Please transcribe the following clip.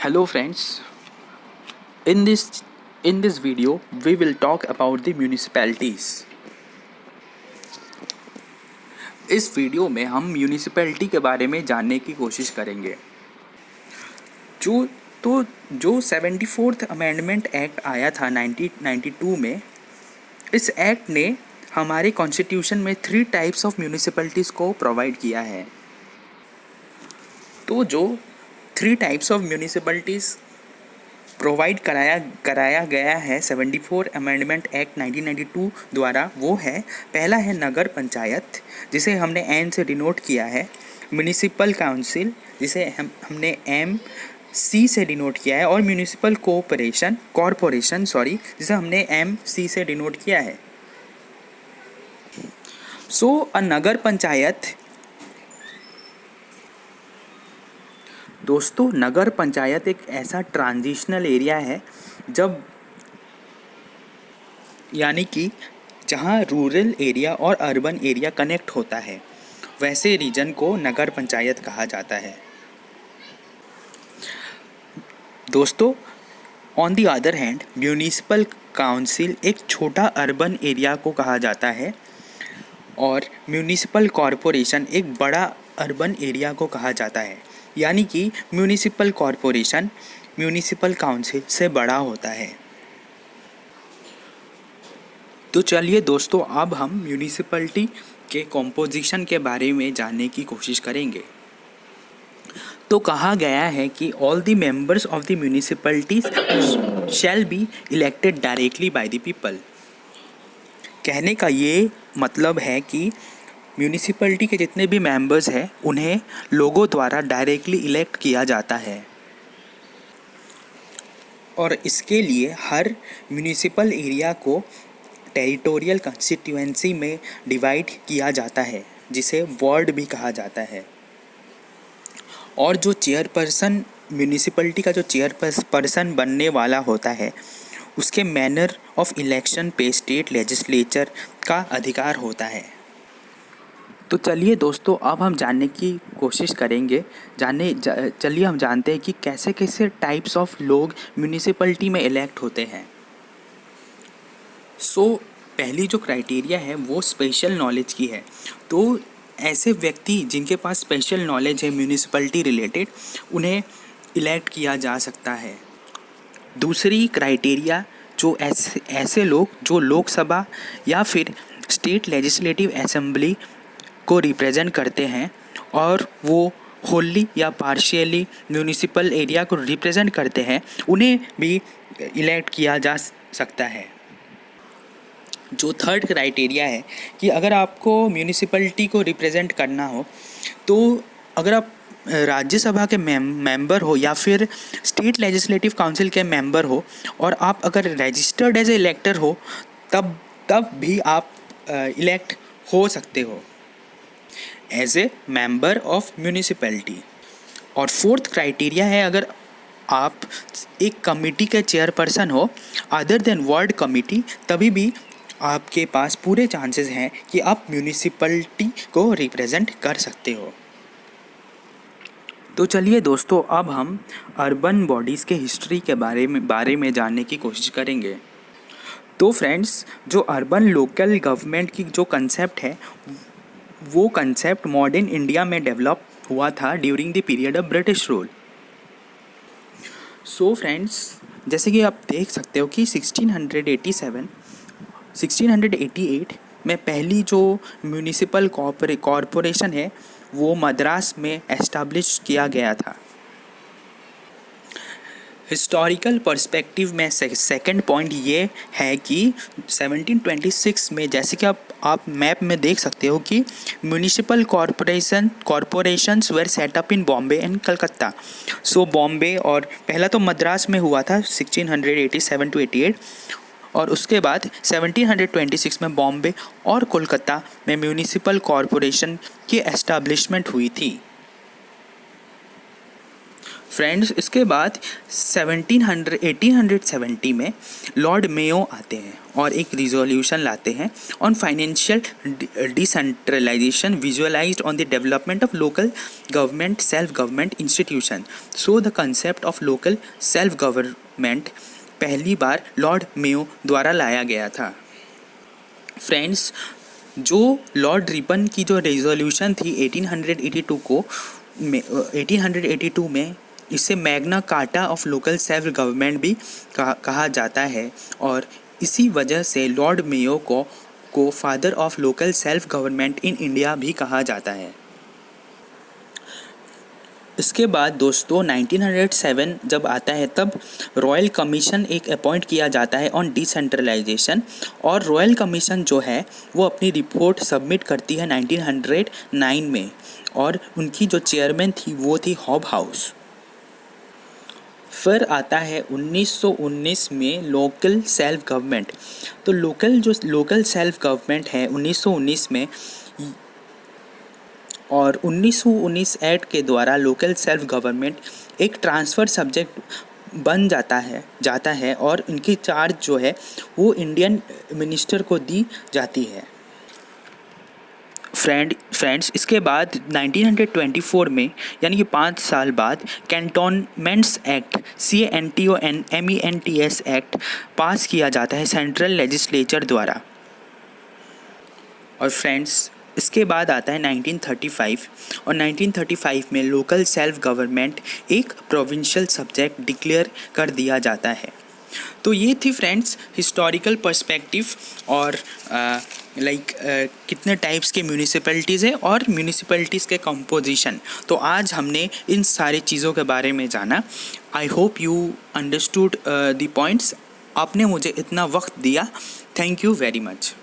Hello friends, in this video we will talk about the municipalities. इस video में हम municipality के बारे में जानने की कोशिश करेंगे। जो जो 74th अमेंडमेंट एक्ट आया था 1992 में, इस एक्ट ने हमारे कॉन्स्टिट्यूशन में 3 टाइप्स ऑफ म्यूनिसिपैलिटीज़ को प्रोवाइड किया है। तो जो 3 टाइप्स ऑफ म्यूनिसिपैलिटीज़ प्रोवाइड कराया गया है 74 अमेंडमेंट एक्ट 1992 द्वारा, वो है, पहला है नगर पंचायत, जिसे हमने एन से डिनोट किया है। म्यूनिसिपल काउंसिल, जिसे हमने एम सी से डिनोट किया है। और म्यूनिसिपल कॉरपोरेशन जिसे हमने एम सी से डिनोट किया है। अ नगर पंचायत, दोस्तों, नगर पंचायत एक ऐसा ट्रांजिशनल एरिया है यानी कि जहाँ रूरल एरिया और अर्बन एरिया कनेक्ट होता है, वैसे रीजन को नगर पंचायत कहा जाता है। दोस्तों, on the other hand, municipal council एक छोटा अर्बन एरिया को कहा जाता है और म्यूनिसिपल कॉरपोरेशन एक बड़ा अर्बन एरिया को कहा जाता है। यानी कि म्यूनिसिपल कॉरपोरेशन म्यूनिसिपल काउंसिल से बड़ा होता है। तो चलिए दोस्तों, अब हम म्यूनिसिपैलिटी के कॉम्पोजिशन के बारे में जानने की कोशिश करेंगे। तो कहा गया है कि all the members of the municipalities shall be elected directly by the people. कहने का ये मतलब है कि म्यूनिसिपैलिटी के जितने भी मेंबर्स हैं, उन्हें लोगों द्वारा डायरेक्टली इलेक्ट किया जाता है। और इसके लिए हर म्यूनिसिपल एरिया को टेरिटोरियल कंस्टिट्यूएंसी में डिवाइड किया जाता है, जिसे वार्ड भी कहा जाता है। और जो चेयरपर्सन, म्यूनिसिपैलिटी का जो चेयरपर्सन बनने वाला होता है, उसके मैनर ऑफ इलेक्शन पे स्टेट लेजिस्लेचर का अधिकार होता है। तो चलिए दोस्तों, अब हम जानने की कोशिश करेंगे, चलिए हम जानते हैं कि कैसे कैसे टाइप्स ऑफ लोग म्यूनिसिपैलिटी में इलेक्ट होते हैं। पहली जो क्राइटेरिया है वो स्पेशल नॉलेज की है। तो ऐसे व्यक्ति जिनके पास स्पेशल नॉलेज है म्यूनिसिपैलिटी रिलेटेड, उन्हें इलेक्ट किया जा सकता है। दूसरी क्राइटेरिया, जो ऐसे लोग जो लोकसभा या फिर स्टेट लेजिस्लेटिव असेंबली को रिप्रेजेंट करते हैं और वो होली या पार्शियली म्यूनिसिपल एरिया को रिप्रेजेंट करते हैं, उन्हें भी इलेक्ट किया जा सकता है। जो थर्ड क्राइटेरिया है कि अगर आपको म्यूनिसिपैलिटी को रिप्रेजेंट करना हो, तो अगर आप राज्यसभा के मेंबर हो या फिर स्टेट लेजिस्लेटिव काउंसिल के मेंबर हो और आप अगर रजिस्टर्ड एज ए इलेक्टर हो, तब भी आप इलेक्ट हो सकते हो as a member of municipality. और फोर्थ क्राइटेरिया है, अगर आप एक कमिटी के चेयरपर्सन हो अदर देन वार्ड कमिटी, तभी भी आपके पास पूरे चांसेस हैं कि आप म्यूनिसिपैलिटी को रिप्रेजेंट कर सकते हो। तो चलिए दोस्तों, अब हम अर्बन बॉडीज़ के हिस्ट्री के बारे में जानने की कोशिश करेंगे। तो फ्रेंड्स, जो अर्बन लोकल गवर्नमेंट की जो कंसेप्ट है, वो कंसेप्ट मॉडर्न इंडिया में डेवलप हुआ था during the period of British rule. Friends, जैसे कि आप देख सकते हो कि 1688 में पहली जो म्यूनिसिपल कॉरपोरेशन है वो मद्रास में एस्टैब्लिश किया गया था। हिस्टोरिकल पर्सपेक्टिव में सेकंड पॉइंट ये है कि 1726 में, जैसे कि आप मैप में देख सकते हो कि municipal corporations were set up in Bombay and Calcutta. Bombay और पहला तो मद्रास में हुआ था 1687 to 88, और उसके बाद 1726 में बॉम्बे और कोलकाता में म्यूनिसिपल कॉरपोरेशन की एस्टैब्लिशमेंट हुई थी। फ्रेंड्स, इसके बाद 1870 में लॉर्ड मेयो आते हैं और एक रिजोल्यूशन लाते हैं on financial decentralisation visualised on the development of local government self government institution. So the concept of local self government पहली बार लॉर्ड मेयो द्वारा लाया गया था। फ्रेंड्स, जो लॉर्ड रिपन की जो रेजोल्यूशन थी 1882 में, इसे Magna carta of local self government भी कहा जाता है और इसी वजह से लॉर्ड मेयो को father of local self government in India भी कहा जाता है। इसके बाद दोस्तों 1907 जब आता है तब रॉयल कमीशन एक अपॉइंट किया जाता है ऑन डिसेंट्रलाइजेशन, और रॉयल कमीशन जो है वो अपनी रिपोर्ट सबमिट करती है 1909 में, और उनकी जो चेयरमैन थी वो थी हॉब हाउस। फिर आता है 1919 में लोकल सेल्फ गवर्नमेंट। तो लोकल सेल्फ गवर्नमेंट है 1919 में, और 1919 एक्ट के द्वारा लोकल सेल्फ गवर्नमेंट एक ट्रांसफ़र सब्जेक्ट बन जाता है और इनकी चार्ज जो है वो इंडियन मिनिस्टर को दी जाती है। फ्रेंड्स, इसके बाद 1924 में यानी कि 5 साल बाद कैंटोनमेंट्स एक्ट CANTONMENTS एक्ट पास किया जाता है सेंट्रल लेजिस्लेचर द्वारा। और फ्रेंड्स, इसके बाद आता है 1935, और 1935 में लोकल सेल्फ गवर्नमेंट एक प्रोविंशियल सब्जेक्ट डिक्लेयर कर दिया जाता है। तो ये थी फ्रेंड्स हिस्टोरिकल पर्सपेक्टिव और कितने टाइप्स के म्यूनिसिपैलिटीज़ है और म्यूनिसिपैलिटीज़ के कंपोजिशन। तो आज हमने इन सारी चीज़ों के बारे में जाना। I hope you understood the points. आपने मुझे इतना वक्त दिया, थैंक यू वेरी मच।